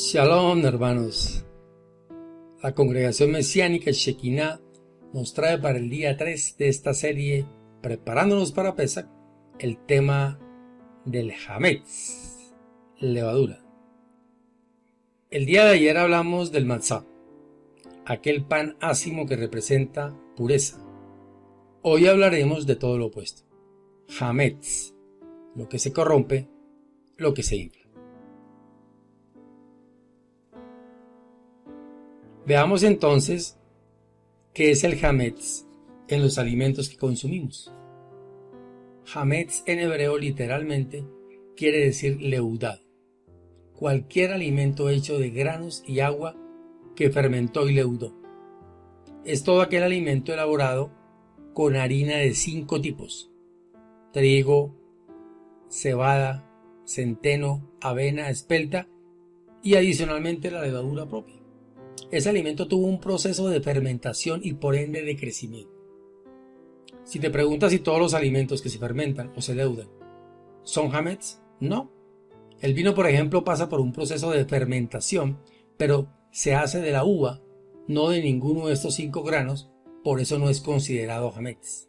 Shalom, hermanos. La congregación mesiánica Shekinah nos trae para el día 3 de esta serie, preparándonos para Pesach, el tema del Hametz, levadura. El día de ayer hablamos del matzá, aquel pan ácimo que representa pureza. Hoy hablaremos de todo lo opuesto, Hametz, lo que se corrompe, lo que se infla. Veamos entonces qué es el Hametz en los alimentos que consumimos. Hametz en hebreo literalmente quiere decir leudado, cualquier alimento hecho de granos y agua que fermentó y leudó. Es todo aquel alimento elaborado con harina de 5 tipos: trigo, cebada, centeno, avena, espelta y adicionalmente la levadura propia. Ese alimento tuvo un proceso de fermentación y por ende de crecimiento. Si te preguntas si todos los alimentos que se fermentan o se leudan son Hametz, no. El vino, por ejemplo, pasa por un proceso de fermentación, pero se hace de la uva, no de ninguno de estos 5 granos, por eso no es considerado Hametz.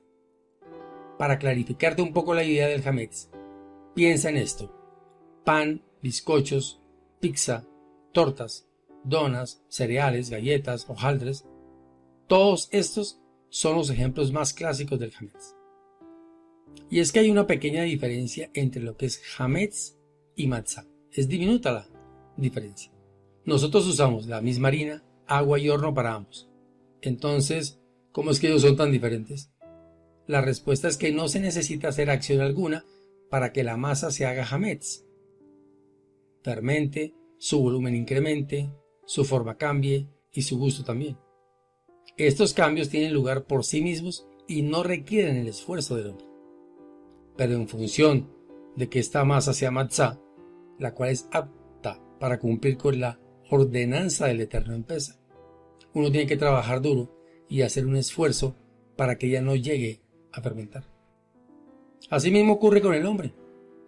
Para clarificarte un poco la idea del Hametz, piensa en esto: pan, bizcochos, pizza, tortas, donas, cereales, galletas, hojaldres. Todos estos son los ejemplos más clásicos del Hametz. Y es que hay una pequeña diferencia entre lo que es Hametz y matzá. Es diminuta la diferencia. Nosotros usamos la misma harina, agua y horno para ambos. Entonces, ¿cómo es que ellos son tan diferentes? La respuesta es que no se necesita hacer acción alguna para que la masa se haga Hametz. Fermente, su volumen incremente, su forma cambie y su gusto también. Estos cambios tienen lugar por sí mismos y no requieren el esfuerzo del hombre. Pero en función de que esta masa sea matzá, la cual es apta para cumplir con la ordenanza del Eterno en Pesach, uno tiene que trabajar duro y hacer un esfuerzo para que ella no llegue a fermentar. Asimismo ocurre con el hombre.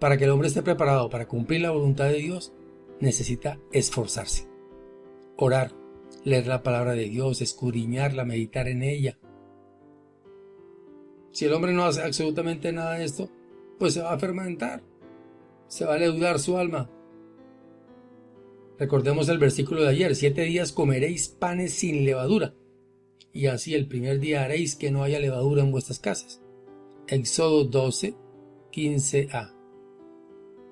Para que el hombre esté preparado para cumplir la voluntad de Dios, necesita esforzarse. Orar, leer la palabra de Dios, escudriñarla, meditar en ella. Si el hombre no hace absolutamente nada de esto, pues se va a fermentar, se va a leudar su alma. Recordemos el versículo de ayer: 7 días comeréis panes sin levadura, y así el primer día haréis que no haya levadura en vuestras casas. Éxodo 12, 15a.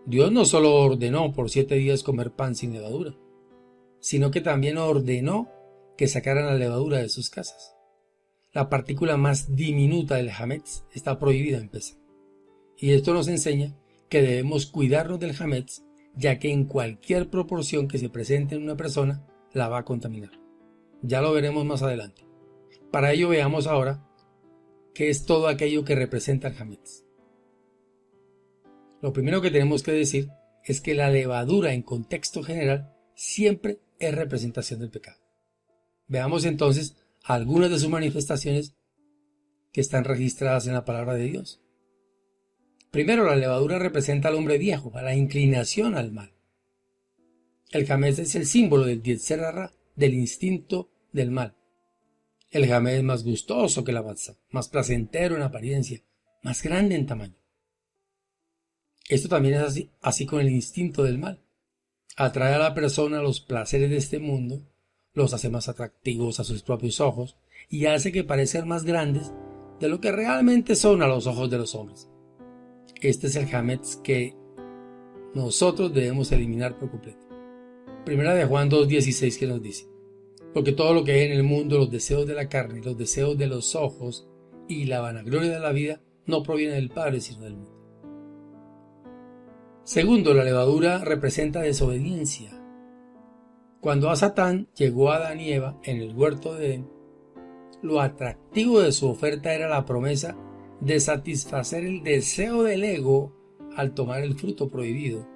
Dios no solo ordenó por 7 días comer pan sin levadura, sino que también ordenó que sacaran la levadura de sus casas. La partícula más diminuta del Hametz está prohibida en Pesach. Y esto nos enseña que debemos cuidarnos del Hametz, ya que en cualquier proporción que se presente en una persona la va a contaminar. Ya lo veremos más adelante. Para ello veamos ahora qué es todo aquello que representa el Hametz. Lo primero que tenemos que decir es que la levadura en contexto general siempre es representación del pecado. Veamos entonces algunas de sus manifestaciones que están registradas en la palabra de Dios. Primero, la levadura representa al hombre viejo, a la inclinación al mal. El Hametz es el símbolo del Yetzer Hara, del instinto del mal. El Hametz es más gustoso que la matzá, más placentero en apariencia, más grande en tamaño. Esto también es así con el instinto del mal. Atrae a la persona a los placeres de este mundo, los hace más atractivos a sus propios ojos y hace que parezcan más grandes de lo que realmente son a los ojos de los hombres. Este es el Hametz que nosotros debemos eliminar por completo. Primera de Juan 2:16, que nos dice: porque todo lo que hay en el mundo, los deseos de la carne, los deseos de los ojos y la vanagloria de la vida, no proviene del Padre sino del mundo. Segundo, la levadura representa desobediencia. Cuando Satán llegó a Adán y Eva en el huerto de Edén, lo atractivo de su oferta era la promesa de satisfacer el deseo del ego al tomar el fruto prohibido.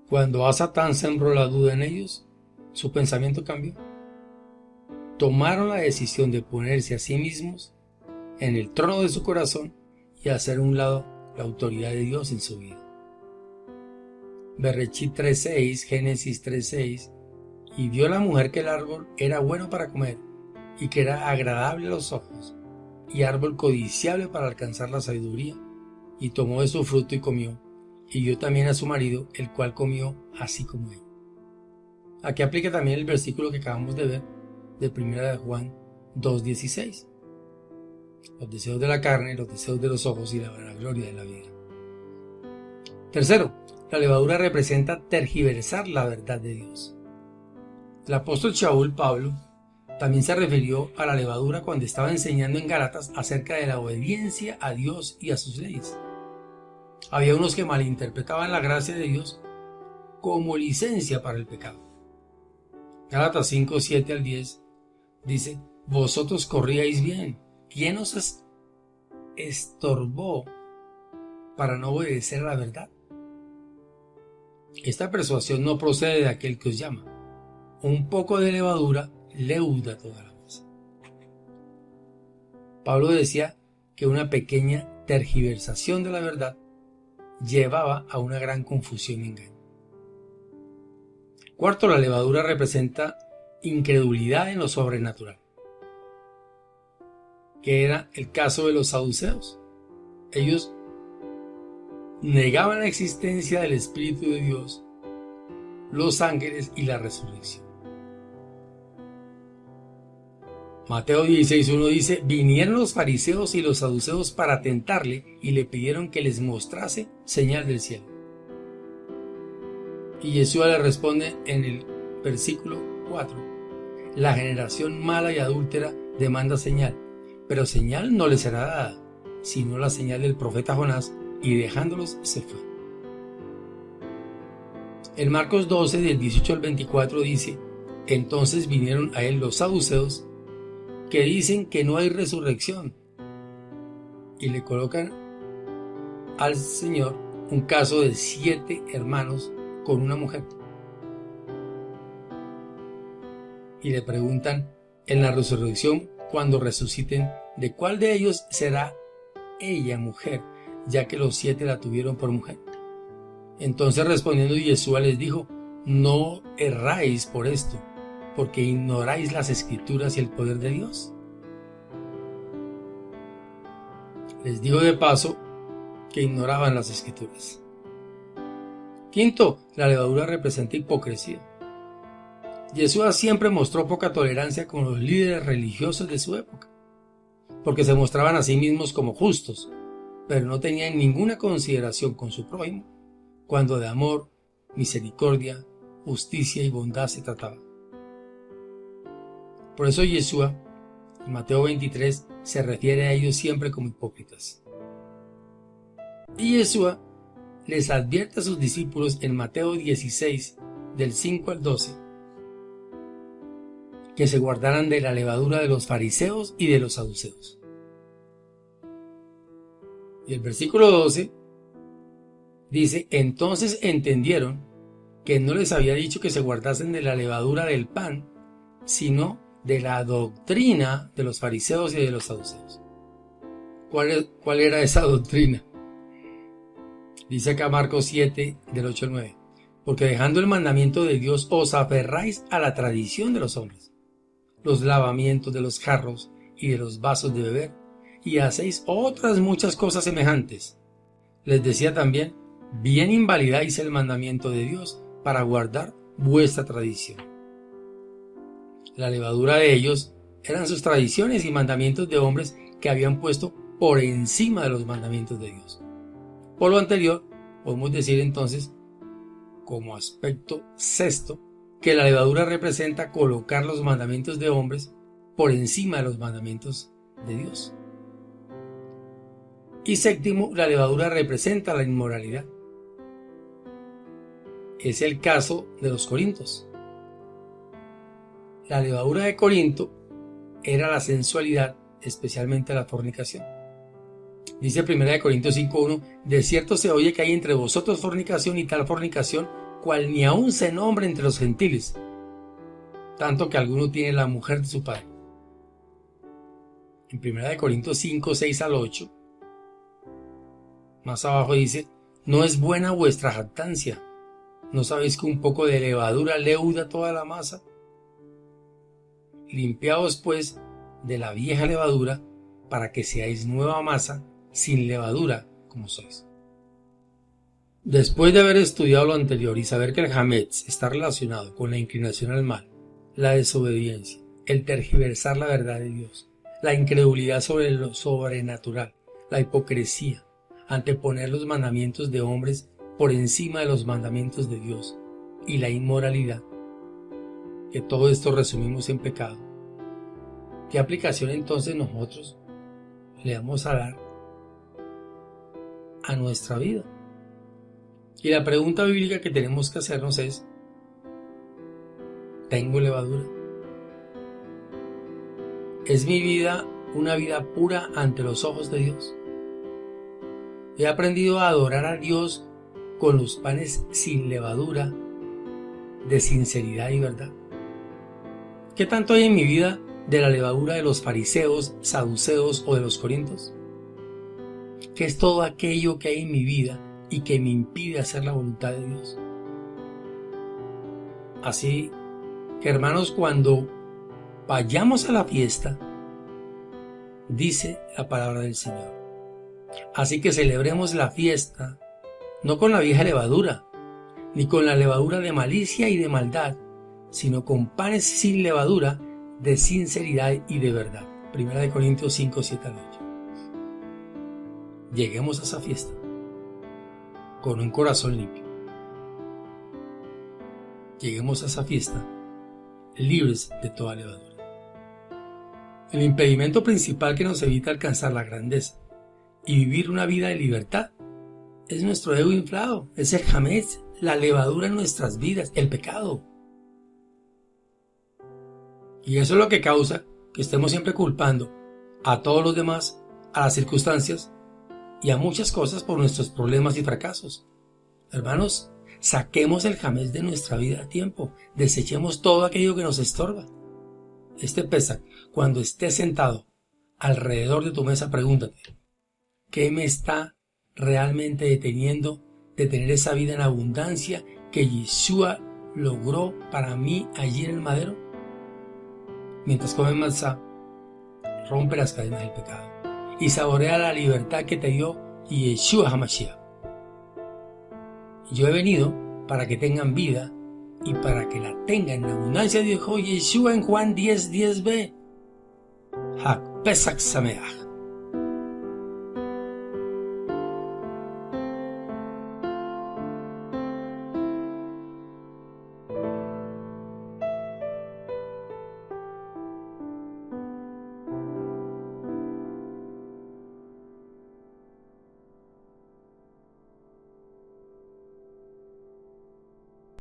Cuando Satán sembró la duda en ellos, su pensamiento cambió. Tomaron la decisión de ponerse a sí mismos en el trono de su corazón y hacer a un lado la autoridad de Dios en su vida. Bereshit 3:6, Génesis 3:6 Y vio la mujer que el árbol era bueno para comer, y que era agradable a los ojos, y árbol codiciable para alcanzar la sabiduría, y tomó de su fruto y comió, y dio también a su marido, el cual comió así como ella. Aquí aplica también el versículo que acabamos de ver de 1 de Juan 2:16. Los deseos de la carne, los deseos de los ojos y la vanagloria de la vida. Tercero, la levadura representa tergiversar la verdad de Dios. El apóstol Shaul, Pablo, también se refirió a la levadura cuando estaba enseñando en Gálatas acerca de la obediencia a Dios y a sus leyes. Había unos que malinterpretaban la gracia de Dios como licencia para el pecado. Gálatas 5, 7 al 10 dice: vosotros corríais bien. ¿Quién os estorbó para no obedecer a la verdad? Esta persuasión no procede de aquel que os llama. Un poco de levadura leuda toda la masa. Pablo decía que una pequeña tergiversación de la verdad llevaba a una gran confusión y engaño. Cuarto, la levadura representa incredulidad en lo sobrenatural, que era el caso de los saduceos. Ellos negaban la existencia del Espíritu de Dios, los ángeles y la resurrección. Mateo 16:1 dice: vinieron los fariseos y los saduceos para tentarle y le pidieron que les mostrase señal del cielo. Y Yeshua le responde en el versículo 4: la generación mala y adúltera demanda señal, pero señal no les será dada, sino la señal del profeta Jonás, y dejándolos se fue. En Marcos 12, del 18 al 24 dice: entonces vinieron a él los saduceos, que dicen que no hay resurrección, y le colocan al Señor un caso de 7 hermanos con una mujer. Y le preguntan en la resurrección, cuando resuciten, de cuál de ellos será ella mujer, ya que los 7 la tuvieron por mujer. Entonces respondiendo Yeshua les dijo: no erráis por esto, porque ignoráis las escrituras y el poder de Dios. Les digo de paso que ignoraban las escrituras. Quinto, la levadura representa hipocresía. Yeshua siempre mostró poca tolerancia con los líderes religiosos de su época, porque se mostraban a sí mismos como justos, pero no tenían ninguna consideración con su prójimo, cuando de amor, misericordia, justicia y bondad se trataba. Por eso Yeshua, en Mateo 23, se refiere a ellos siempre como hipócritas. Y Yeshua les advierte a sus discípulos en Mateo 16, del 5 al 12, que se guardaran de la levadura de los fariseos y de los saduceos. Y el versículo 12 dice: entonces entendieron que no les había dicho que se guardasen de la levadura del pan, sino de la doctrina de los fariseos y de los saduceos. ¿Cuál era esa doctrina? Dice acá Marcos 7, del 8 al 9: porque dejando el mandamiento de Dios os aferráis a la tradición de los hombres, los lavamientos de los jarros y de los vasos de beber, y hacéis otras muchas cosas semejantes. Les decía también: bien invalidáis el mandamiento de Dios para guardar vuestra tradición. La levadura de ellos eran sus tradiciones y mandamientos de hombres que habían puesto por encima de los mandamientos de Dios. Por lo anterior, podemos decir entonces, como aspecto sexto, que la levadura representa colocar los mandamientos de hombres por encima de los mandamientos de Dios. Y séptimo, la levadura representa la inmoralidad. Es el caso de los corintios. La levadura de Corinto era la sensualidad, especialmente la fornicación. Dice 1 Corintios 5:1: de cierto se oye que hay entre vosotros fornicación, y tal fornicación cual ni aun se nombra entre los gentiles, tanto que alguno tiene la mujer de su padre. En 1 Corintios 5, 6 al 8, más abajo dice: no es buena vuestra jactancia, ¿No sabéis que un poco de levadura leuda toda la masa? Limpiaos pues de la vieja levadura, para que seáis nueva masa, sin levadura, como sois. Después de haber estudiado lo anterior y saber que el Hametz está relacionado con la inclinación al mal, la desobediencia, el tergiversar la verdad de Dios, la incredulidad sobre lo sobrenatural, la hipocresía, anteponer los mandamientos de hombres por encima de los mandamientos de Dios, y la inmoralidad, que todo esto resumimos en pecado, ¿qué aplicación entonces nosotros le vamos a dar a nuestra vida? Y la pregunta bíblica que tenemos que hacernos es: ¿tengo levadura? ¿Es mi vida una vida pura ante los ojos de Dios? ¿He aprendido a adorar a Dios con los panes sin levadura, de sinceridad y verdad? ¿Qué tanto hay en mi vida de la levadura de los fariseos, saduceos o de los corintios? ¿Qué es todo aquello que hay en mi vida y que me impide hacer la voluntad de Dios? Así que, hermanos, cuando vayamos a la fiesta, dice la palabra del Señor, así que celebremos la fiesta no con la vieja levadura, ni con la levadura de malicia y de maldad, sino con panes sin levadura, de sinceridad y de verdad. 1 Corintios 5, 7 al 8. Lleguemos a esa fiesta con un corazón limpio. Lleguemos a esa fiesta libres de toda levadura. El impedimento principal que nos evita alcanzar la grandeza y vivir una vida de libertad es nuestro ego inflado, es el Hametz, la levadura en nuestras vidas, el pecado. Y eso es lo que causa que estemos siempre culpando a todos los demás, a las circunstancias y a muchas cosas por nuestros problemas y fracasos. Hermanos, saquemos el Hametz de nuestra vida a tiempo, desechemos todo aquello que nos estorba. Este Pesaj, cuando estés sentado alrededor de tu mesa, pregúntate: ¿qué me está realmente deteniendo de tener esa vida en abundancia que Yeshua logró para mí allí en el madero? Mientras comes matzá, rompe las cadenas del pecado y saborea la libertad que te dio Yeshua HaMashiach. Yo he venido para que tengan vida y para que la tengan en abundancia, dijo Yeshua en Juan 10:10b. Hak Pesach Sameach.